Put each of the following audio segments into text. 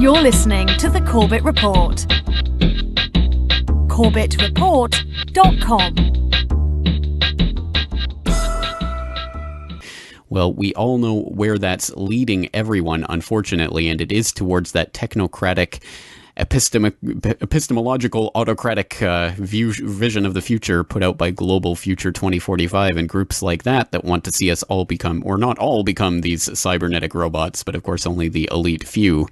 You're listening to the Corbett Report. CorbettReport.com. Well, we all know where that's leading everyone, unfortunately, and it is towards that technocratic, epistemological, autocratic vision of the future put out by Global Future 2045 and groups like that want to see us all become, or not all become, these cybernetic robots, but of course only the elite few.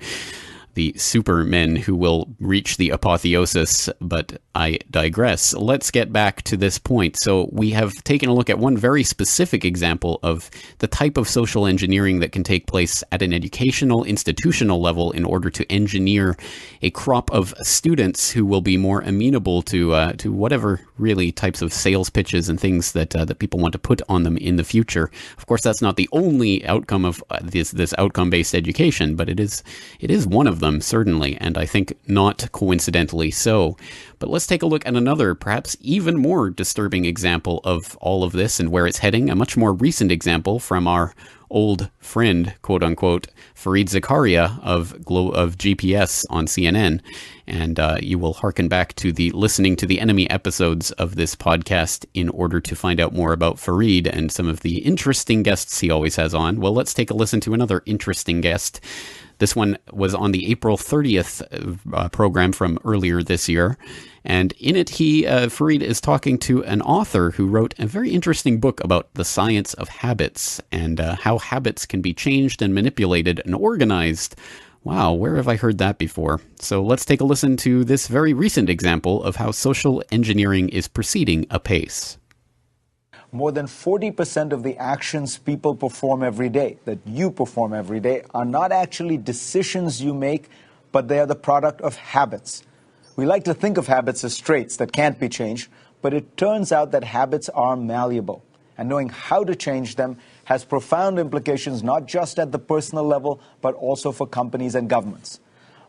The supermen who will reach the apotheosis, but I digress. Let's get back to this point. So we have taken a look at one very specific example of the type of social engineering that can take place at an educational, institutional level in order to engineer a crop of students who will be more amenable to whatever really types of sales pitches and things that people want to put on them in the future. Of course, that's not the only outcome of this outcome-based education, but it is one of them, certainly, and I think not coincidentally so. But let's take a look at another, perhaps even more disturbing example of all of this and where it's heading, a much more recent example from our old friend, quote-unquote, Fareed Zakaria of GPS on CNN. And you will hearken back to the Listening to the Enemy episodes of this podcast in order to find out more about Fareed and some of the interesting guests he always has on. Well, let's take a listen to another interesting guest. This one was on the April 30th program from earlier this year. And in it, Fareed is talking to an author who wrote a very interesting book about the science of habits and how habits can be changed and manipulated and organized. Wow, where have I heard that before? So let's take a listen to this very recent example of how social engineering is proceeding apace. More than 40% of the actions people perform every day, that you perform every day, are not actually decisions you make, but they are the product of habits. We like to think of habits as traits that can't be changed, but it turns out that habits are malleable. And knowing how to change them has profound implications not just at the personal level, but also for companies and governments.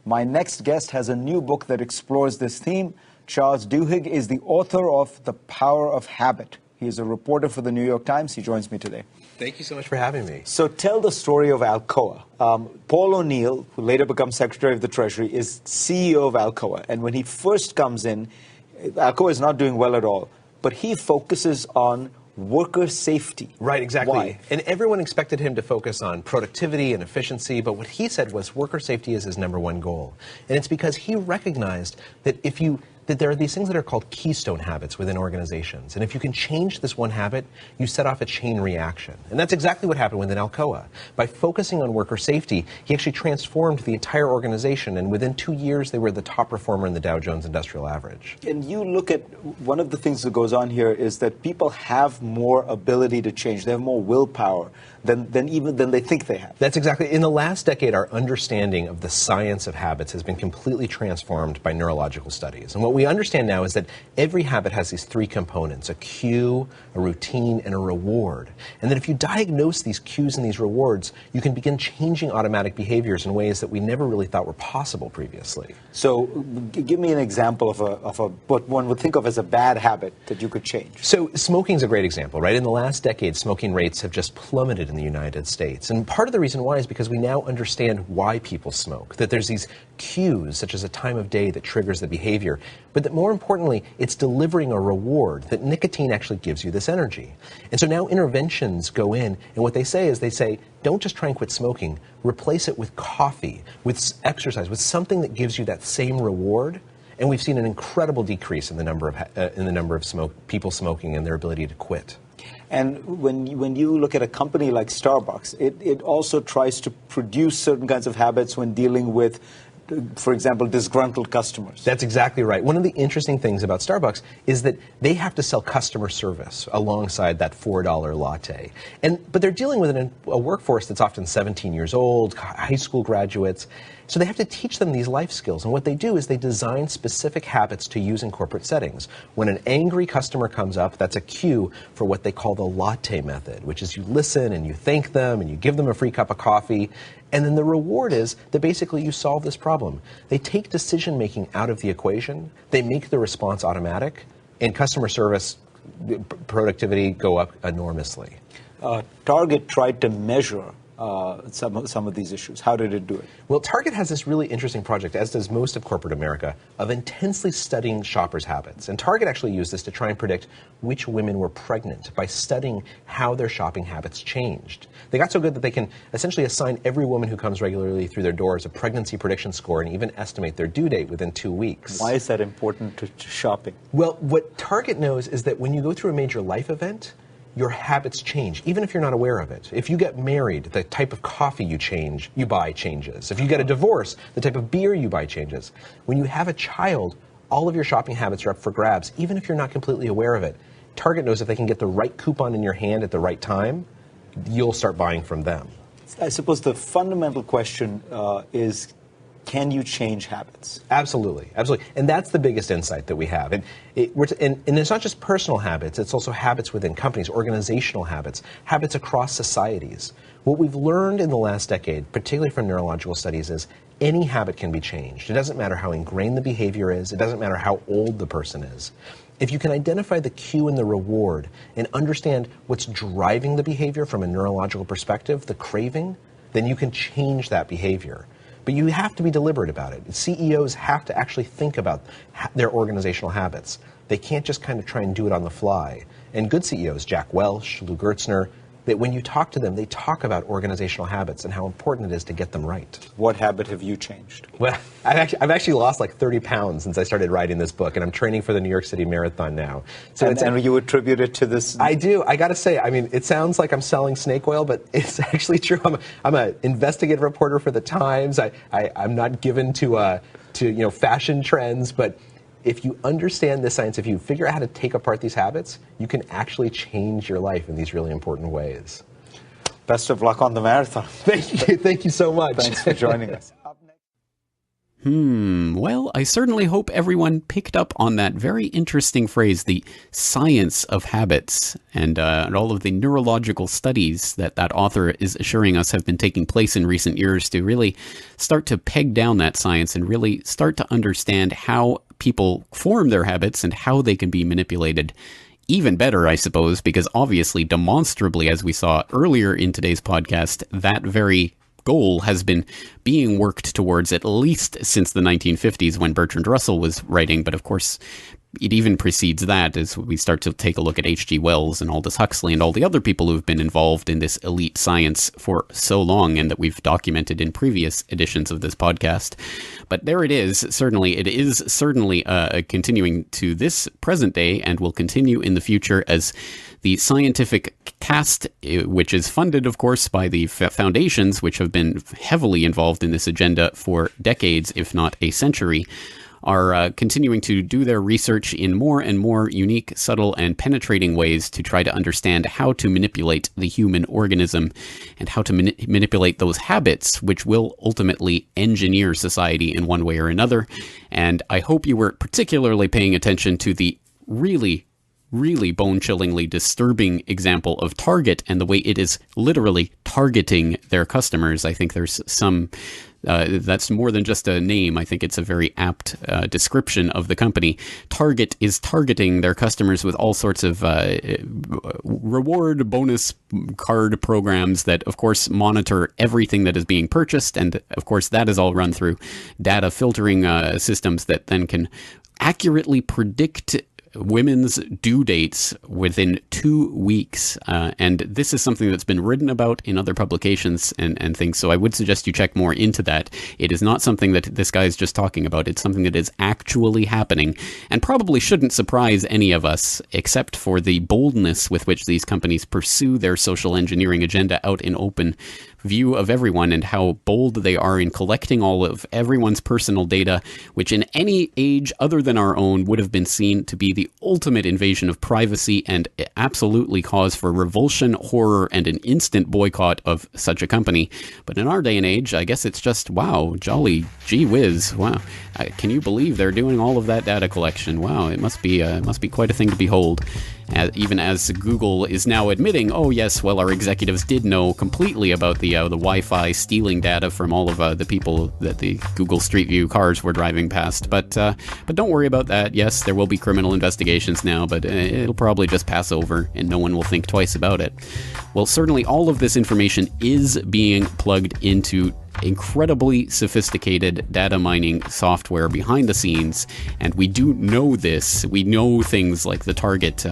My next guest has a new book that explores this theme. Charles Duhigg is the author of The Power of Habit. He is a reporter for the New York Times. He joins me today. Thank you so much for having me. So tell the story of Alcoa. Paul O'Neill, who later becomes Secretary of the Treasury, is CEO of Alcoa. And when he first comes in, Alcoa is not doing well at all. But he focuses on worker safety. Right, exactly. Why? And everyone expected him to focus on productivity and efficiency, but what he said was worker safety is his number one goal. And it's because he recognized that that there are these things that are called keystone habits within organizations. And if you can change this one habit, you set off a chain reaction. And that's exactly what happened within Alcoa. By focusing on worker safety, he actually transformed the entire organization. And within 2 years, they were the top performer in the Dow Jones Industrial Average. And you look at one of the things that goes on here is that people have more ability to change. They have more willpower than they think they have. That's exactly. In the last decade, our understanding of the science of habits has been completely transformed by neurological studies. And what we understand now is that every habit has these three components: a cue, a routine, and a reward. And that if you diagnose these cues and these rewards, you can begin changing automatic behaviors in ways that we never really thought were possible previously. So give me an example of what one would think of as a bad habit that you could change. So smoking is a great example, right? In the last decade, smoking rates have just plummeted in the United States. And part of the reason why is because we now understand why people smoke, that there's these cues, such as a time of day that triggers the behavior, but that more importantly, it's delivering a reward, that nicotine actually gives you this energy. And so now interventions go in, and what they say, don't just try and quit smoking, replace it with coffee, with exercise, with something that gives you that same reward. And we've seen an incredible decrease in the number of people smoking and their ability to quit. And when you look at a company like Starbucks, it also tries to produce certain kinds of habits when dealing with, for example, disgruntled customers. That's exactly right. One of the interesting things about Starbucks is that they have to sell customer service alongside that $4 latte. But they're dealing with a workforce that's often 17 years old, high school graduates. So they have to teach them these life skills. And what they do is they design specific habits to use in corporate settings. When an angry customer comes up, that's a cue for what they call the latte method, which is you listen and you thank them and you give them a free cup of coffee. And then the reward is that basically you solve this problem. They take decision making out of the equation. They make the response automatic. And customer service productivity go up enormously. Target tried to measure some of these issues? How did it do it? Well, Target has this really interesting project, as does most of corporate America, of intensely studying shoppers' habits. And Target actually used this to try and predict which women were pregnant by studying how their shopping habits changed. They got so good that they can essentially assign every woman who comes regularly through their doors a pregnancy prediction score and even estimate their due date within 2 weeks. Why is that important to shopping? Well, what Target knows is that when you go through a major life event, your habits change, even if you're not aware of it. If you get married, the type of coffee you buy changes. If you get a divorce, the type of beer you buy changes. When you have a child, all of your shopping habits are up for grabs, even if you're not completely aware of it. Target knows if they can get the right coupon in your hand at the right time, you'll start buying from them. I suppose the fundamental question is, can you change habits? Absolutely, absolutely. And that's the biggest insight that we have. And it's not just personal habits, it's also habits within companies, organizational habits, habits across societies. What we've learned in the last decade, particularly from neurological studies, is any habit can be changed. It doesn't matter how ingrained the behavior is, it doesn't matter how old the person is. If you can identify the cue and the reward and understand what's driving the behavior from a neurological perspective, the craving, then you can change that behavior. But you have to be deliberate about it. CEOs have to actually think about their organizational habits. They can't just kind of try and do it on the fly. And good CEOs, Jack Welch, Lou Gertzner, that when you talk to them, they talk about organizational habits and how important it is to get them right. What habit have you changed? Well, I've actually lost like 30 pounds since I started writing this book, and I'm training for the New York City Marathon now. So and you attribute it to this? I do. I got to say, I mean, it sounds like I'm selling snake oil, but it's actually true. I'm an investigative reporter for the Times. I'm not given to fashion trends, but if you understand the science, if you figure out how to take apart these habits, you can actually change your life in these really important ways. Best of luck on the marathon. Thank you. Thank you so much. Thanks for joining us. Well, I certainly hope everyone picked up on that very interesting phrase, the science of habits, and all of the neurological studies that author is assuring us have been taking place in recent years to really start to peg down that science and really start to understand how people form their habits and how they can be manipulated. Even better, I suppose, because obviously, demonstrably, as we saw earlier in today's podcast, that very goal has been being worked towards at least since the 1950s when Bertrand Russell was writing. But of course, it even precedes that as we start to take a look at H.G. Wells and Aldous Huxley and all the other people who've been involved in this elite science for so long and that we've documented in previous editions of this podcast. But there it is. Certainly, it is certainly continuing to this present day and will continue in the future as the scientific cast, which is funded, of course, by the foundations, which have been heavily involved in this agenda for decades, if not a century, are continuing to do their research in more and more unique, subtle, and penetrating ways to try to understand how to manipulate the human organism and how to manipulate those habits, which will ultimately engineer society in one way or another. And I hope you were particularly paying attention to the really bone-chillingly disturbing example of Target and the way it is literally targeting their customers. I think there's some, that's more than just a name. I think it's a very apt description of the company. Target is targeting their customers with all sorts of reward bonus card programs that, of course, monitor everything that is being purchased. And, of course, that is all run through data filtering systems that then can accurately predict women's due dates within 2 weeks. And this is something that's been written about in other publications and things. So I would suggest you check more into that. It is not something that this guy is just talking about. It's something that is actually happening and probably shouldn't surprise any of us, except for the boldness with which these companies pursue their social engineering agenda out in open view of everyone and how bold they are in collecting all of everyone's personal data, which in any age other than our own would have been seen to be the ultimate invasion of privacy and absolutely cause for revulsion, horror, and an instant boycott of such a company. But in our day and age, I guess it's just, wow, jolly gee whiz, wow. Can you believe they're doing all of that data collection? Wow, it must be quite a thing to behold. even as Google is now admitting, oh yes, well, our executives did know completely about the Wi-Fi stealing data from all of the people that the Google Street View cars were driving past. But don't worry about that. Yes, there will be criminal investigations now, but it'll probably just pass over and no one will think twice about it. Well, certainly all of this information is being plugged into incredibly sophisticated data mining software behind the scenes, and we do know this. We know things like the target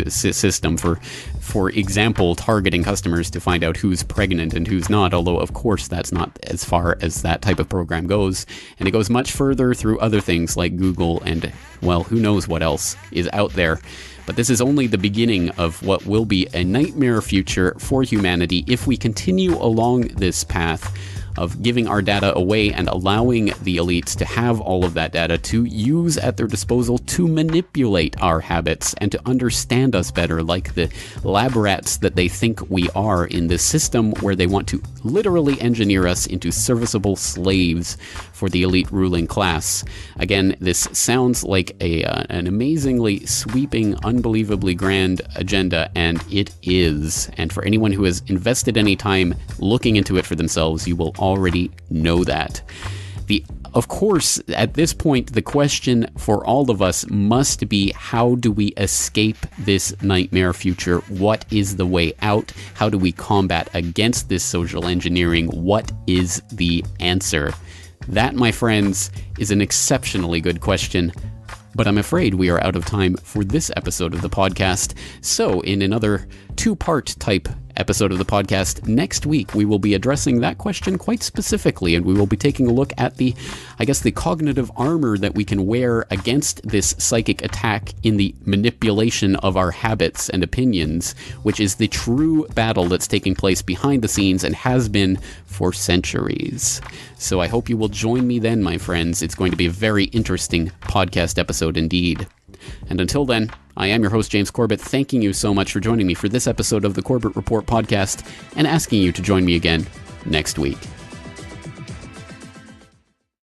system for example, targeting customers to find out who's pregnant and who's not, although of course that's not as far as that type of program goes, and it goes much further through other things like Google and, well, who knows what else is out there. But this is only the beginning of what will be a nightmare future for humanity if we continue along this path of giving our data away and allowing the elites to have all of that data to use at their disposal to manipulate our habits and to understand us better, like the lab rats that they think we are in this system where they want to literally engineer us into serviceable slaves for the elite ruling class. Again, this sounds like an amazingly sweeping, unbelievably grand agenda, and it is. And for anyone who has invested any time looking into it for themselves, you will already know that. Of course, at this point, the question for all of us must be, how do we escape this nightmare future? What is the way out? How do we combat against this social engineering? What is the answer? That, my friends, is an exceptionally good question. But I'm afraid we are out of time for this episode of the podcast. So in another two-part type episode of the podcast next week, we will be addressing that question quite specifically, and we will be taking a look at the cognitive armor that we can wear against this psychic attack in the manipulation of our habits and opinions, which is the true battle that's taking place behind the scenes and has been for centuries. So I hope you will join me then, my friends. It's going to be a very interesting podcast episode indeed. And until then, I am your host, James Corbett, thanking you so much for joining me for this episode of the Corbett Report podcast and asking you to join me again next week.